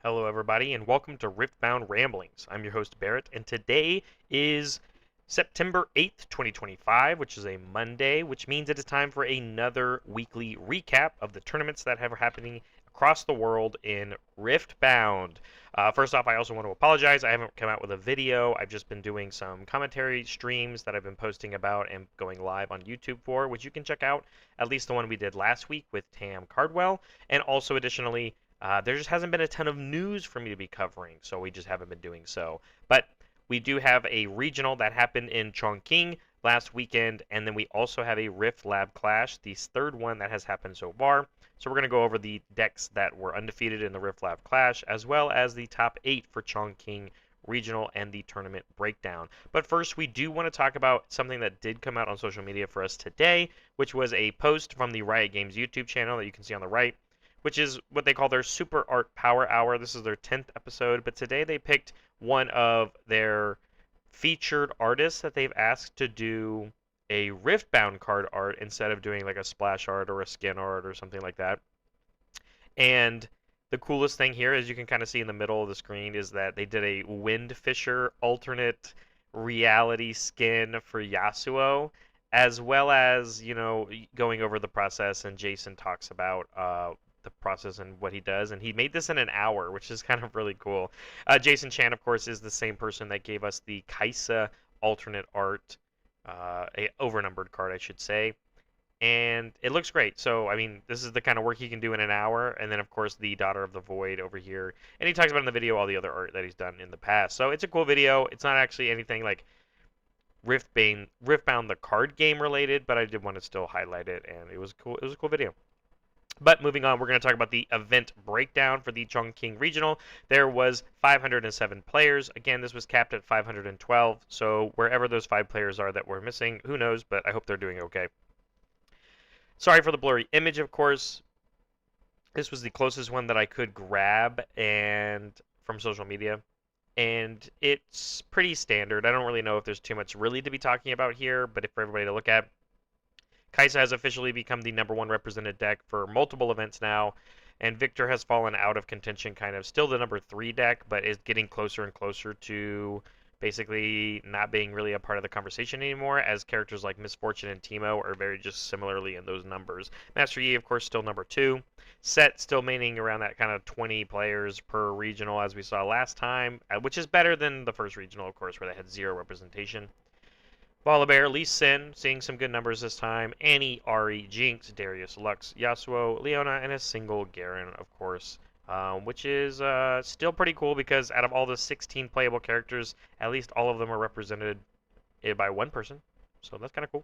Hello, everybody, and welcome to Riftbound Ramblings. I'm your host, Barrett, and today is September 8th, 2025, which is a Monday, which means it is time for another weekly recap of the tournaments that have happening across the world in Riftbound. First off, I also want to apologize. I haven't come out with a video. I've just been doing some commentary streams that I've been posting about and going live on YouTube for, which you can check out, at least the one we did last week with Tam Cardwell, and also additionally there just hasn't been a ton of news for me to be covering, so we just haven't been doing so. But we do have a regional that happened in Chongqing last weekend, and then we also have a Riftlab Clash, the third one that has happened so far. So we're going to go over the decks that were undefeated in the Riftlab Clash, as well as the top 8 for Chongqing regional and the tournament breakdown. But first, we do want to talk about something that did come out on social media for us today, which was a post from the Riot Games YouTube channel that you can see on the right, which is what they call their Super Art Power Hour. This is their 10th episode, but today they picked one of their featured artists that they've asked to do a Riftbound card art instead of doing like a splash art or a skin art or something like that. And the coolest thing here, as you can kind of see in the middle of the screen, is that they did a Windfisher alternate reality skin for Yasuo, as well as, going over the process, and Jason talks about the process and what he does, and he made this in an hour, which is kind of really cool. Jason Chan, of course, is the same person that gave us the Kaisa alternate art, a overnumbered card, I should say, and it looks great. So, I mean, this is the kind of work he can do in an hour, and then, of course, the Daughter of the Void over here, and he talks about in the video all the other art that he's done in the past. So it's a cool video. It's not actually anything like Riftbound the card game related, but I did want to still highlight it, and it was cool. It was a cool video. But moving on, we're going to talk about the event breakdown for the Chongqing Regional. There was 507 players. Again, this was capped at 512, so wherever those 5 players are that we're missing, who knows, but I hope they're doing okay. Sorry for the blurry image, of course. This was the closest one that I could grab and from social media, and it's pretty standard. I don't really know if there's too much really to be talking about here, but for everybody to look at, Kaisa has officially become the #1 represented deck for multiple events now, and Victor has fallen out of contention, kind of still the #3 deck, but is getting closer and closer to basically not being really a part of the conversation anymore, as characters like Miss Fortune and Teemo are very just similarly in those numbers. Master Yi, of course, still #2. Set still remaining around that kind of 20 players per regional, as we saw last time, which is better than the first regional, of course, where they had 0 representation. Volibear, Lee Sin, seeing some good numbers this time. Annie, Ari, Jinx, Darius, Lux, Yasuo, Leona, and a single Garen, of course, which is still pretty cool because out of all the 16 playable characters, at least all of them are represented by one person, so that's kind of cool.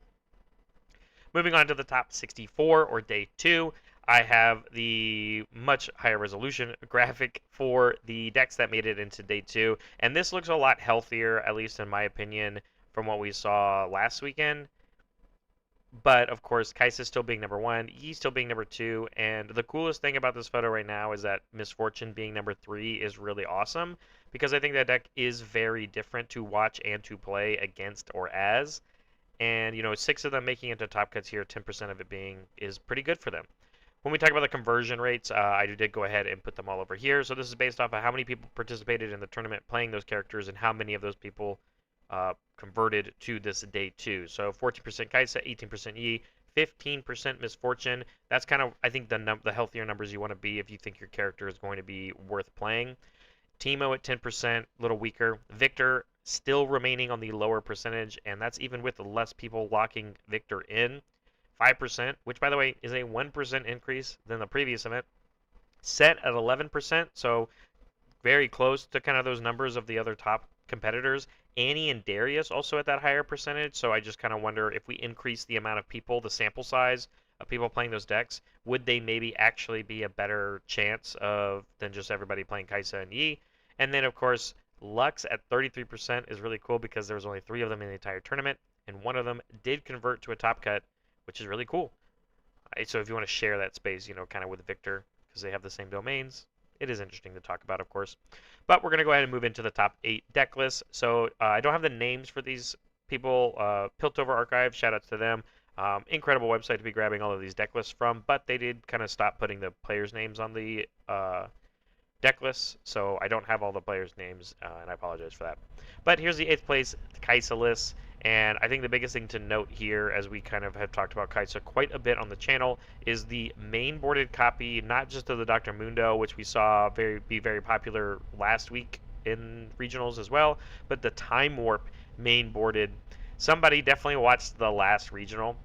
Moving on to the top 64, or day 2, I have the much higher resolution graphic for the decks that made it into day 2, and this looks a lot healthier, at least in my opinion, from what we saw last weekend. But of course, Kaisa still being #1, Yi still being #2, and the coolest thing about this photo right now is that Miss Fortune being #3 is really awesome, because I think that deck is very different to watch and to play against or as. And 6 of them making it to top cuts here, 10% of it being is pretty good for them. When we talk about the conversion rates, I did go ahead and put them all over here. So this is based off of how many people participated in the tournament playing those characters and how many of those people converted to this day 2. So 14% Kaisa, 18% Yi, 15% Miss Fortune. That's kind of, I think, the healthier numbers you want to be if you think your character is going to be worth playing. Teemo at 10%, a little weaker. Victor still remaining on the lower percentage, and that's even with less people locking Victor in. 5%, which by the way is a 1% increase than the previous event. Set at 11%, so very close to kind of those numbers of the other top competitors. Annie and Darius also at that higher percentage, so I just kind of wonder if we increase the amount of people, the sample size of people playing those decks, would they maybe actually be a better chance of than just everybody playing Kaisa and Yi? And then, of course, Lux at 33% is really cool because there was only 3 of them in the entire tournament, and one of them did convert to a top cut, which is really cool. So if you want to share that space, kind of with Victor, because they have the same domains, it is interesting to talk about, of course. But we're going to go ahead and move into the top 8 deck lists. So I don't have the names for these people. Piltover Archive, shout out to them. Incredible website to be grabbing all of these deck lists from, but they did kind of stop putting the players' names on the deck lists, so I don't have all the players' names, and I apologize for that. But here's the 8th place Kaisa list, and I think the biggest thing to note here, as we kind of have talked about Kaisa quite a bit on the channel, is the main boarded copy, not just of the Dr. Mundo, which we saw be very popular last week in regionals as well, but the Time Warp main boarded. Somebody definitely watched the last regional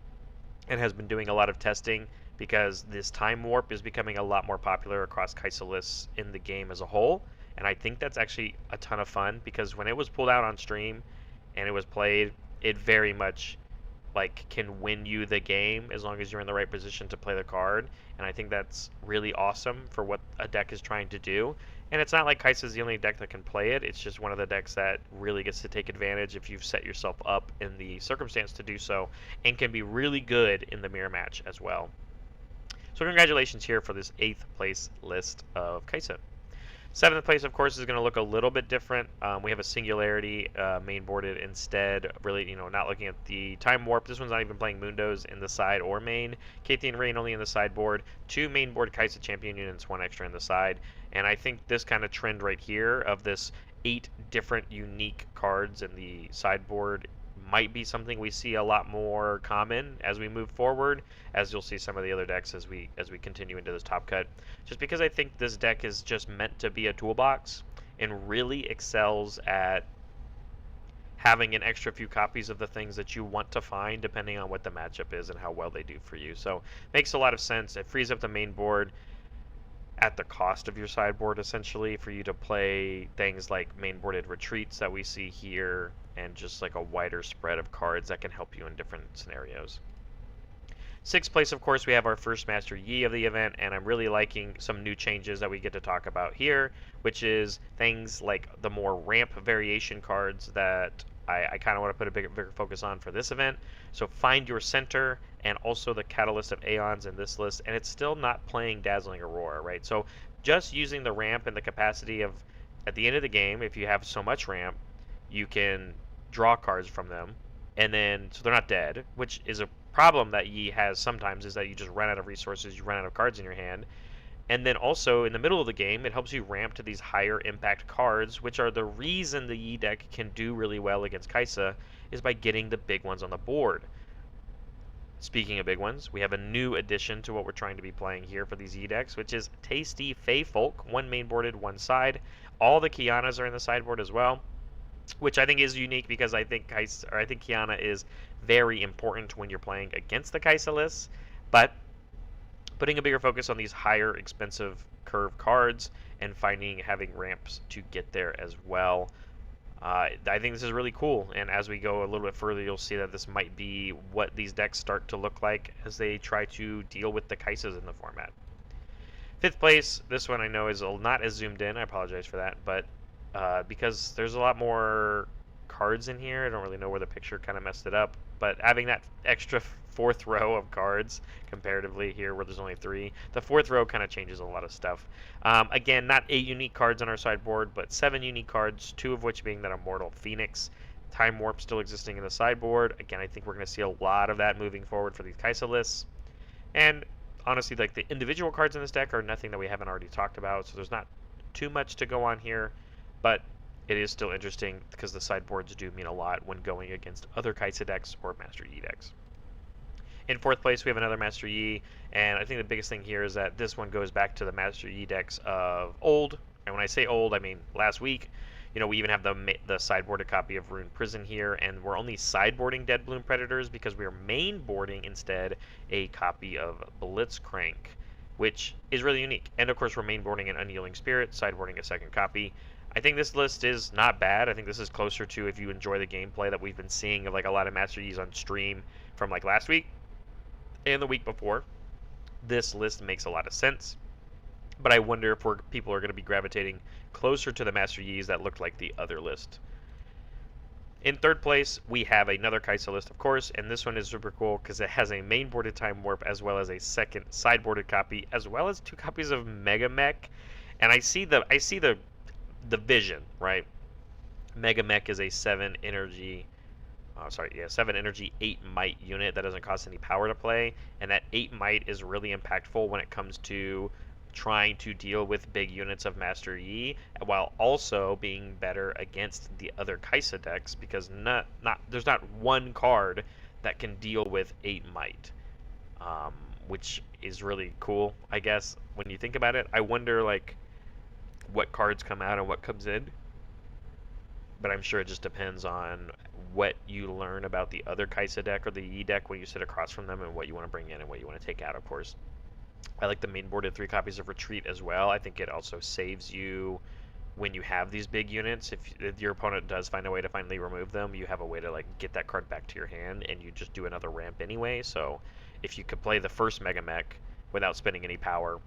and has been doing a lot of testing because this Time Warp is becoming a lot more popular across Kaisa lists in the game as a whole. And I think that's actually a ton of fun because when it was pulled out on stream and it was played, it very much like can win you the game as long as you're in the right position to play the card. And I think that's really awesome for what a deck is trying to do. And it's not like Kai'Sa is the only deck that can play it. It's just one of the decks that really gets to take advantage if you've set yourself up in the circumstance to do so, and can be really good in the mirror match as well. So congratulations here for this 8th place list of Kai'Sa. 7th place, of course, is going to look a little bit different. We have a Singularity main boarded instead. Really, not looking at the Time Warp. This one's not even playing Mundos in the side or main. Kathian Rain only in the sideboard. 2 main board Kaisa Champion units, 1 extra in the side. And I think this kind of trend right here of this 8 different unique cards in the sideboard might be something we see a lot more common as we move forward, as you'll see some of the other decks as we continue into this top cut. Just because I think this deck is just meant to be a toolbox and really excels at having an extra few copies of the things that you want to find depending on what the matchup is and how well they do for you. So makes a lot of sense. It frees up the main board at the cost of your sideboard, essentially, for you to play things like main-boarded retreats that we see here, and just like a wider spread of cards that can help you in different scenarios. 6th place, of course, we have our first Master Yi of the event, and I'm really liking some new changes that we get to talk about here, which is things like the more ramp variation cards that I kind of want to put a bigger focus on for this event. So Find Your Center and also the Catalyst of Aeons in this list, and it's still not playing Dazzling Aurora, right? So just using the ramp and the capacity of, at the end of the game, if you have so much ramp, you can draw cards from them, and then, so they're not dead, which is a problem that Yi has sometimes, is that you just run out of resources, you run out of cards in your hand. And then also, in the middle of the game, it helps you ramp to these higher impact cards, which are the reason the Yi deck can do really well against Kaisa, is by getting the big ones on the board. Speaking of big ones, we have a new addition to what we're trying to be playing here for these Yi decks, which is Tasty Fey Folk, 1 main boarded, 1 side. All the Kianas are in the sideboard as well, which I think is unique because I think Kiana is very important when you're playing against the Kaisa lists, but putting a bigger focus on these higher expensive curve cards and having ramps to get there as well. I think this is really cool, and as we go a little bit further, you'll see that this might be what these decks start to look like as they try to deal with the Kaisas in the format. 5th place, this one I know is not as zoomed in, I apologize for that, but because there's a lot more cards in here, I don't really know where the picture kind of messed it up, but having that extra 4th row of cards comparatively here where there's only 3, the 4th row kind of changes a lot of stuff. Again, not 8 unique cards on our sideboard, but 7 unique cards, 2 of which being that Immortal Phoenix. Time Warp still existing in the sideboard. Again, I think we're going to see a lot of that moving forward for these Kaisa lists. And honestly, like, the individual cards in this deck are nothing that we haven't already talked about, so there's not too much to go on here, but it is still interesting because the sideboards do mean a lot when going against other Kaisa decks or Master Yi decks. In 4th place, we have another Master Yi, and I think the biggest thing here is that this one goes back to the Master Yi decks of old. And when I say old, I mean last week. We even have the sideboarded copy of Rune Prison here, and we're only sideboarding Dead Bloom Predators because we are main boarding instead a copy of Blitzcrank, which is really unique. And of course, we're main boarding an Unyielding Spirit, sideboarding a second copy. I think this list is not bad. I think this is closer to, if you enjoy the gameplay that we've been seeing of like a lot of Master Yis on stream from like last week and the week before. This list makes a lot of sense, but I wonder if people are going to be gravitating closer to the Master Yis that looked like the other list. In 3rd place, we have another Kaisa list, of course, and this one is super cool because it has a main boarded Time Warp as well as a second sideboarded copy, as well as 2 copies of Mega Mech. And I see the vision, right? Mega Mech is a 7 energy, 8 might unit that doesn't cost any power to play, and that 8 might is really impactful when it comes to trying to deal with big units of Master Yi while also being better against the other Kaisa decks because there's not one card that can deal with 8 might, um, which is really cool, I guess, when you think about it. I wonder like what cards come out and what comes in, but I'm sure it just depends on what you learn about the other Kaisa deck or the Yi deck when you sit across from them and what you want to bring in and what you want to take out, of course. I like the main boarded 3 copies of Retreat as well. I think it also saves you when you have these big units. If your opponent does find a way to finally remove them, you have a way to like get that card back to your hand, and you just do another ramp anyway. So if you could play the first Mega Mech without spending any power,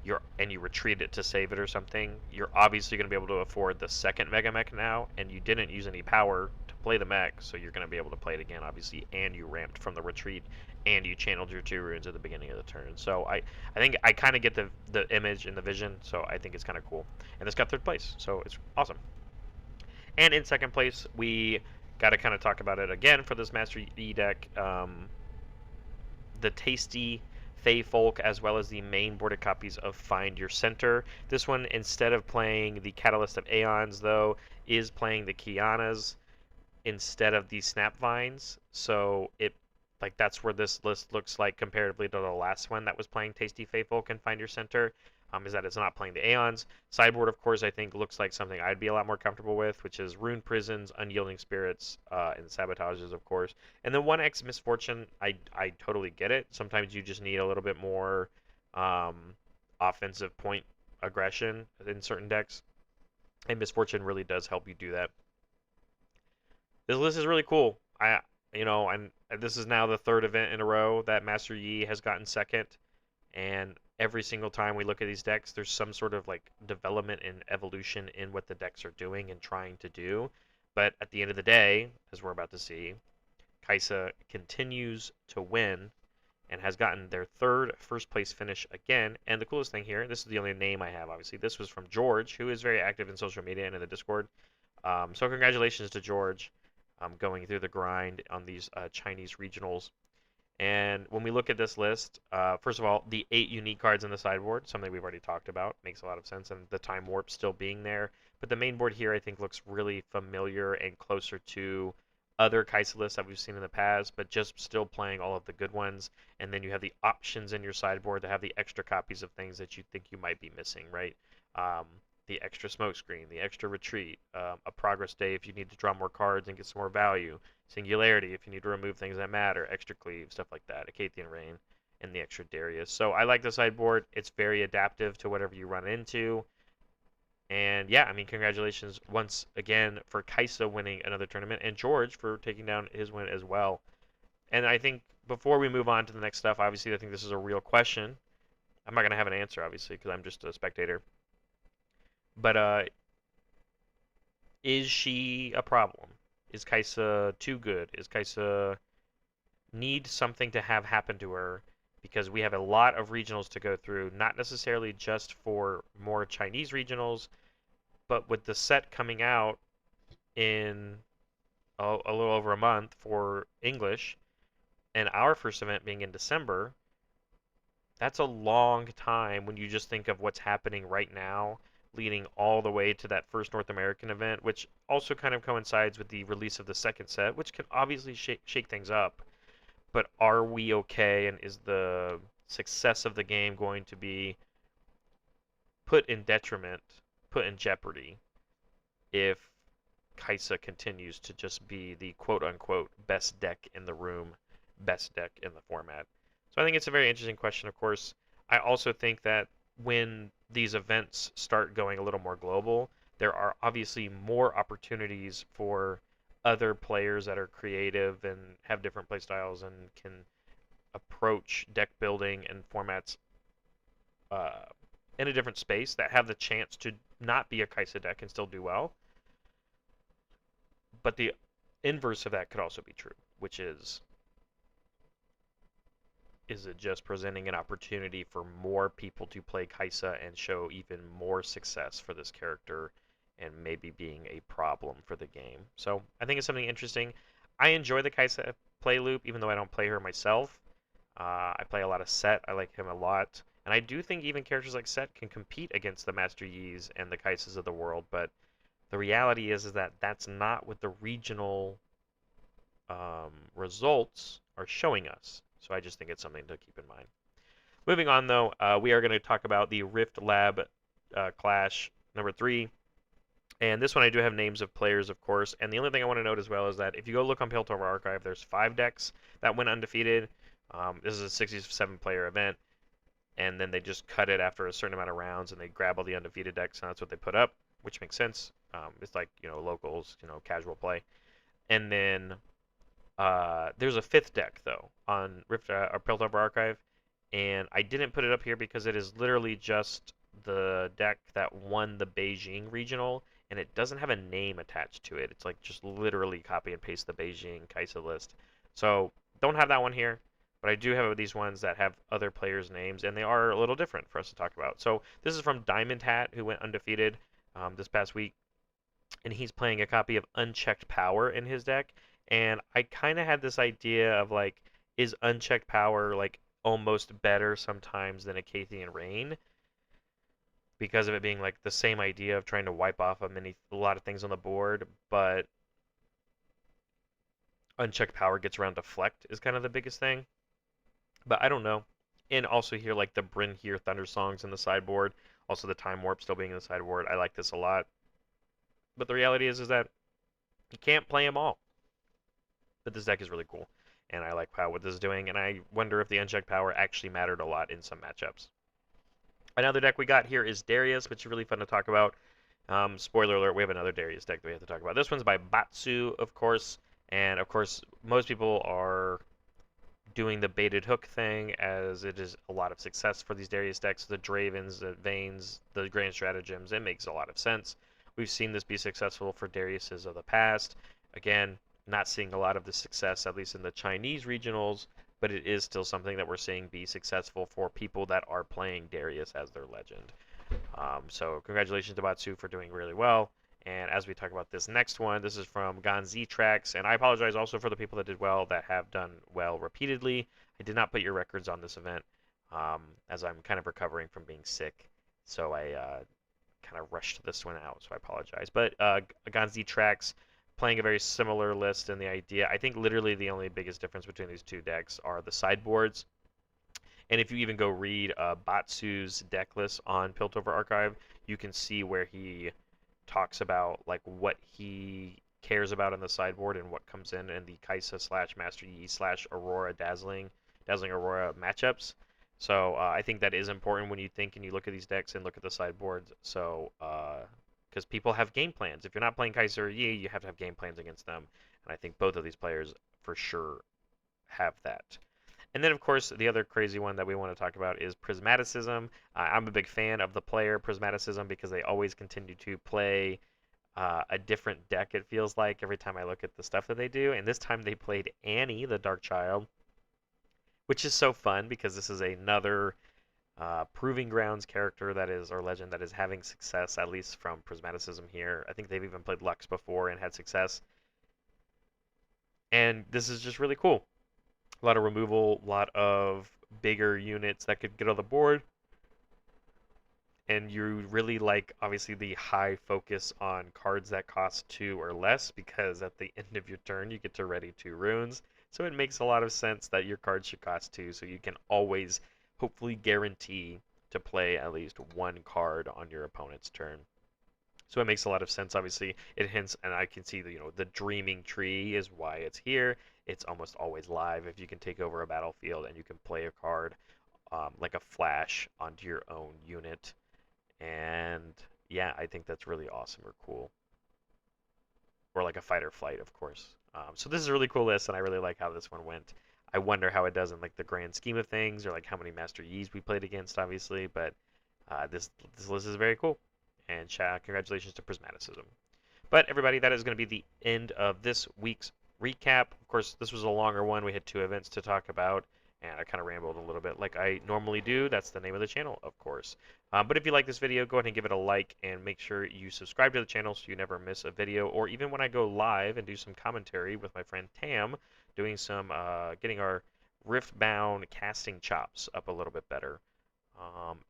you retreat it to save it or something, you're obviously going to be able to afford the second Mega Mech now, and you didn't use any power to play the mech, so you're going to be able to play it again, obviously, and you ramped from the retreat, and you channeled your 2 runes at the beginning of the turn. So I think I kind of get the image and the vision, so I think it's kind of cool. And this got 3rd place, so it's awesome. And in 2nd place, we got to kind of talk about it again for this Master E deck. The tasty Fey Folk, as well as the main boarded copies of Find Your Center. This one, instead of playing the Catalyst of Aeons, though, is playing the Kianas instead of the Snapvines. So that's where this list looks like comparatively to the last one that was playing Tasty Fey Folk and Find Your Center. Is that it's not playing the Aeons. Sideboard, of course, I think looks like something I'd be a lot more comfortable with, which is Rune Prisons, Unyielding Spirits, and Sabotages, of course. And then 1x Misfortune, I totally get it. Sometimes you just need a little bit more um, offensive point aggression in certain decks, and Misfortune really does help you do that. This list is really cool. And this is now the 3rd event in a row that Master Yi has gotten 2nd, and every single time we look at these decks, there's some sort of like development and evolution in what the decks are doing and trying to do. But at the end of the day, as we're about to see, Kaisa continues to win and has gotten their 3rd first place finish again. And the coolest thing here, this is the only name I have, obviously. This was from George, who is very active in social media and in the Discord. So congratulations to George going through the grind on these Chinese regionals. And when we look at this list, first of all, the 8 unique cards in the sideboard, something we've already talked about, makes a lot of sense, and the Time Warp still being there. But the main board here, I think, looks really familiar and closer to other Kaisa lists that we've seen in the past, but just still playing all of the good ones. And then you have the options in your sideboard to have the extra copies of things that you think you might be missing, right? The extra smokescreen, the extra retreat, a progress day if you need to draw more cards and get some more value, singularity if you need to remove things that matter, extra cleave, stuff like that, Acathian Rain, and the extra Darius. So I like the sideboard. It's very adaptive to whatever you run into. And yeah, I mean, congratulations once again for Kaisa winning another tournament, and George for taking down his win as well. And I think before we move on to the next stuff, obviously I think this is a real question. I'm not going to have an answer, obviously, because I'm just a spectator. But is she a problem? Is Kaisa too good? Is Kaisa need something to have happen to her? Because we have a lot of regionals to go through, not necessarily just for more Chinese regionals, but with the set coming out in a little over a month for English, and our first event being in December, that's a long time when you just think of what's happening right now, leading all the way to that first North American event, which also kind of coincides with the release of the second set, which can obviously shake things up. But are we okay, and is the success of the game going to be put in detriment, put in jeopardy, if Kaisa continues to just be the quote-unquote best deck in the room, best deck in the format? So I think it's a very interesting question, of course. I also think that when these events start going a little more global, there are obviously more opportunities for other players that are creative and have different play styles and can approach deck building and formats in a different space that have the chance to not be a Kaisa deck and still do well. But the inverse of that could also be true, which is it just presenting an opportunity for more people to play Kaisa and show even more success for this character and maybe being a problem for the game? So I think it's something interesting. I enjoy the Kaisa play loop, even though I don't play her myself. I play a lot of Set. I like him a lot. And I do think even characters like Set can compete against the Master Yis and the Kaises of the world, but the reality is that that's not what the regional results are showing us. So I just think it's something to keep in mind. Moving on, though, we are going to talk about the Riftlab Clash #3. And this one I do have names of players, of course. And the only thing I want to note as well is that if you go look on Piltover Archive, there's 5 decks that went undefeated. This is a 67-player event. And then they just cut it after a certain amount of rounds, and they grab all the undefeated decks, and that's what they put up, which makes sense. It's like, locals, casual play. And then there's a 5th deck, though, on Piltover Archive. And I didn't put it up here because it is literally just the deck that won the Beijing regional, and it doesn't have a name attached to it. It's like just literally copy and paste the Beijing Kaisa list. So don't have that one here, but I do have these ones that have other players' names, and they are a little different for us to talk about. So this is from Diamond Hat, who went undefeated this past week, and he's playing a copy of Unchecked Power in his deck. And I kind of had this idea of like, is Unchecked Power like almost better sometimes than a Cathian Rain, because of it being like the same idea of trying to wipe off a lot of things on the board, but Unchecked Power gets around Deflect is kind of the biggest thing. But I don't know. And also here like the Bryn here Thunder Songs in the sideboard, also the Time Warp still being in the sideboard. I like this a lot. But the reality is that you can't play them all. But this deck is really cool, and I like what this is doing, and I wonder if the Unchecked Power actually mattered a lot in some matchups. Another deck we got here is Darius, which is really fun to talk about. Spoiler alert, we have another Darius deck that we have to talk about. This one's by Batsu, of course, and of course, most people are doing the baited hook thing, as it is a lot of success for these Darius decks. The Dravens, the Vanes, the Grand Stratagems, it makes a lot of sense. We've seen this be successful for Dariuses of the past. Again, not seeing a lot of the success, at least in the Chinese regionals, but it is still something that we're seeing be successful for people that are playing Darius as their legend. So congratulations to Batsu for doing really well. And as we talk about this next one, this is from Ganzi Tracks, and I apologize also for the people that did well that have done well repeatedly. I did not put your records on this event, as I'm kind of recovering from being sick, so I kind of rushed this one out, so I apologize. But Ganzi Tracks playing a very similar list, and the idea, I think literally the only biggest difference between these two decks are the sideboards. And if you even go read Batsu's deck list on Piltover Archive, you can see where he talks about like what he cares about in the sideboard and what comes in the Kaisa / Master Yi / Aurora Dazzling Aurora matchups. So I think that is important when you think and you look at these decks and look at the sideboards. So because people have game plans. If you're not playing Kaiser or Yi, you have to have game plans against them. And I think both of these players for sure have that. And then, of course, the other crazy one that we want to talk about is Prismaticism. I'm a big fan of the player Prismaticism because they always continue to play a different deck, it feels like, every time I look at the stuff that they do. And this time they played Annie, the Dark Child, which is so fun because this is another Proving Grounds character that is, or legend, that is having success, at least from Prismaticism here. I think they've even played Lux before and had success. And this is just really cool. A lot of removal, a lot of bigger units that could get on the board. And you really like, obviously, the high focus on cards that cost 2 or less, because at the end of your turn, you get to ready 2 runes. So it makes a lot of sense that your cards should cost 2, so you can always, hopefully, guarantee to play at least 1 card on your opponent's turn. So it makes a lot of sense. Obviously, it hints, and I can see the Dreaming Tree is why it's here. It's almost always live if you can take over a battlefield and you can play a card like a flash onto your own unit. And yeah, I think that's really awesome or cool. Or like a fight or flight, of course. So this is a really cool list, and I really like how this one went. I wonder how it does in like the grand scheme of things, or like how many Master Yis we played against, obviously. But this list is very cool. And congratulations to Prismaticism. But everybody, that is going to be the end of this week's recap. Of course, this was a longer one. We had 2 events to talk about, and I kind of rambled a little bit like I normally do. That's the name of the channel, of course. But if you like this video, go ahead and give it a like, and make sure you subscribe to the channel so you never miss a video, or even when I go live and do some commentary with my friend Tam, doing some getting our Riftbound casting chops up a little bit better.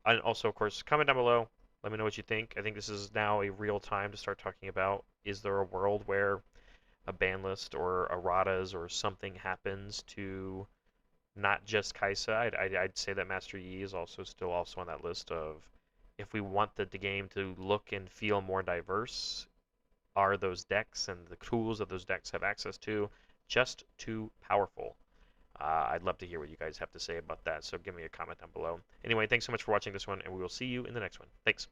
And also, of course, comment down below. Let me know what you think. I think this is now a real time to start talking about, is there a world where a ban list or erratas or something happens to not just Kaisa? I'd say that Master Yi is also still also on that list of, if we want the game to look and feel more diverse, are those decks and the tools that those decks have access to just too powerful? I'd love to hear what you guys have to say about that, so give me a comment down below. Anyway, thanks so much for watching this one, and we will see you in the next one. Thanks.